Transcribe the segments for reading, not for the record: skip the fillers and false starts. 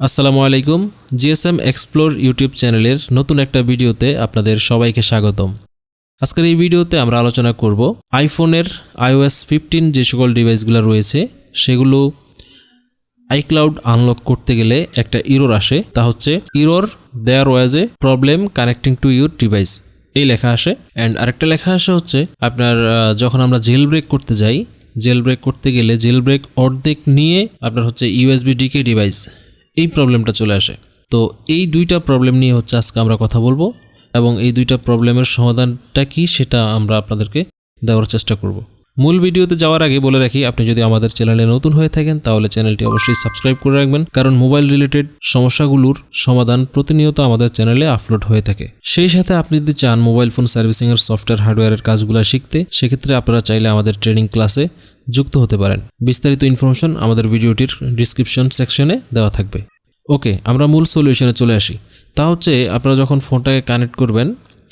আসসালামু আলাইকুম। GSM explore YouTube চ্যানেলের নতুন একটা ভিডিওতে আপনাদের সবাইকে স্বাগতম। আজকের এই ভিডিওতে আমরা আলোচনা করব আইফোনের iOS 15 যে সকল ডিভাইসগুলো রয়েছে সেগুলো আইক্লাউড আনলক করতে গেলে একটা ইরর আসে, তা হচ্ছে error there was a problem connecting to your device, এই লেখা আসে। অ্যান্ড আরেকটা লেখা আসে হচ্ছে আপনার যখন আমরা জেল ব্রেক করতে যাই, জেল ব্রেক করতে গেলে জেল ব্রেক অর্ধেক নিয়ে আপনার হচ্ছে UsbDk ডিভাইস, এই প্রবলেমটা চলে আসে। তো এই দুইটা প্রবলেম নিয়ে হচ্ছে আজকে আমরা কথা বলবো এবং এই দুইটা প্রবলেমের সমাধানটা কি সেটা আমরা আপনাদেরকে দেওয়ার চেষ্টা করব। মূল ভিডিওতে যাওয়ার আগে বলে রাখি, আপনি যদি আমাদের চ্যানেলে নতুন হয়ে থাকেন তাহলে চ্যানেলটি অবশ্যই সাবস্ক্রাইব করে রাখবেন, কারণ মোবাইল রিলেটেড সমস্যাগুলোর সমাধান প্রতিনিয়ত আমাদের চ্যানেলে আপলোড হয়ে থাকে। সেই সাথে আপনি যদি চান মোবাইল ফোন সার্ভিসিংয়ের সফটওয়্যার হার্ডওয়্যারের কাজগুলো শিখতে, সেক্ষেত্রে আপনারা চাইলে আমাদের ট্রেনিং ক্লাসে যুক্ত হতে পারেন। বিস্তারিত ইনফরমেশন আমাদের ভিডিওটির ডিসক্রিপশন সেকশনে দেওয়া থাকবে। ওকে, আমরা মূল সলিউশনে চলে আসি। তা হচ্ছে আপনারা যখন ফোনটাকে কানেক্ট করবেন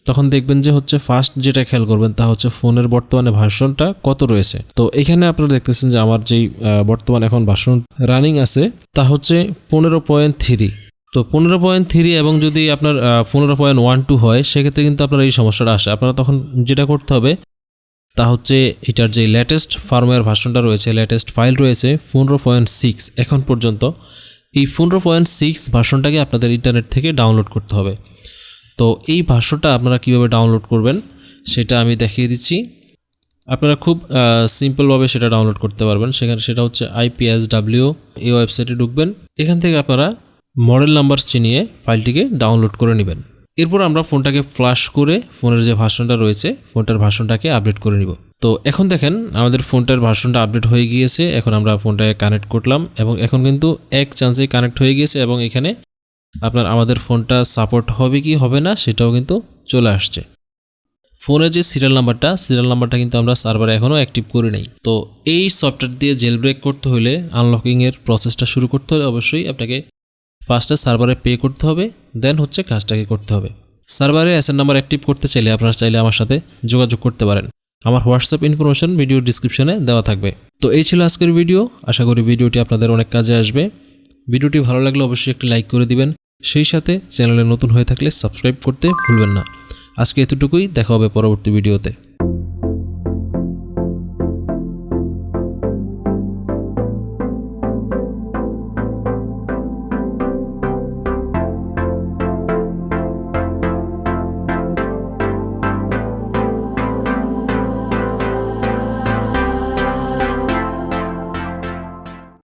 তখন দেখবেন যে হচ্ছে ফার্স্ট যেটা খেয়াল করবেন তা হচ্ছে ফোনের বর্তমানে ভার্সনটা কত রয়েছে। তো এখানে আপনারা দেখতেছেন যে আমার যেই বর্তমান এখন ভার্সন রানিং আছে তা হচ্ছে 15.3। তো 15.3 এবং যদি আপনার 15.12 হয় সেক্ষেত্রে কিন্তু আপনার এই সমস্যাটা আসে। আপনারা তখন যেটা করতে হবে তা হচ্ছে এটার যে লেটেস্ট ফার্মওয়্যার ভার্সনটা রয়েছে, লেটেস্ট ফাইল রয়েছে 15.6 এখন পর্যন্ত, এই 15.6 ভার্সনটাকে আপনাদের ইন্টারনেট থেকে ডাউনলোড করতে হবে। তো এই ভার্সনটা আপনারা কীভাবে ডাউনলোড করবেন সেটা আমি দেখিয়ে দিচ্ছি। আপনারা খুব সিম্পলভাবে সেটা ডাউনলোড করতে পারবেন। সেটা হচ্ছে IPSW, এই ওয়েবসাইটে ঢুকবেন। এখান থেকে আপনারা মডেল নাম্বার চিনিয়ে ফাইলটিকে ডাউনলোড করে নেবেন। এরপর আমরা ফোনটাকে ফ্ল্যাশ করে ফোনের যে ভার্সনটা রয়েছে ফোনটার ভার্সনটাকে আপডেট করে নিব। তো এখন দেখেন আমাদের ফোনটার ভার্সনটা আপডেট হয়ে গিয়েছে। এখন আমরা ফোনটাকে কানেক্ট করলাম এবং এখন কিন্তু এক চান্সেই কানেক্ট হয়ে গিয়েছে এবং এখানে আপনার আমাদের ফোনটা সাপোর্ট হবে কি হবে না সেটাও কিন্তু চলে আসছে। ফোনের যে সিরিয়াল নাম্বারটা কিন্তু আমরা সার্ভারে এখনও অ্যাক্টিভ করি নাই। তো এই সফটওয়্যার দিয়ে জেল ব্রেক করতে হলে, আনলকিংয়ের প্রসেসটা শুরু করতে হলে অবশ্যই আপনাকে ফার্স্টে সার্ভারে পে করতে হবে, দেন হচ্ছে কাজটাকে করতে হবে। সার্ভারে এসএন নাম্বার অ্যাক্টিভ করতে চাইলে আপনারা চাইলে আমার সাথে যোগাযোগ করতে পারেন। আমার হোয়াটসঅ্যাপ ইনফরমেশন ভিডিওর ডিসক্রিপশনে দেওয়া থাকবে। তো এই ছিল আজকের ভিডিও। আশা করি ভিডিওটি আপনাদের অনেক কাজে আসবে। ভিডিওটি ভালো লাগলে অবশ্যই একটি লাইক করে দিবেন, সেই সাথে চ্যানেলে নতুন হয়ে থাকলে সাবস্ক্রাইব করতে ভুলবেন না। আজকে এতটুকুই, দেখা হবে পরবর্তী ভিডিওতে।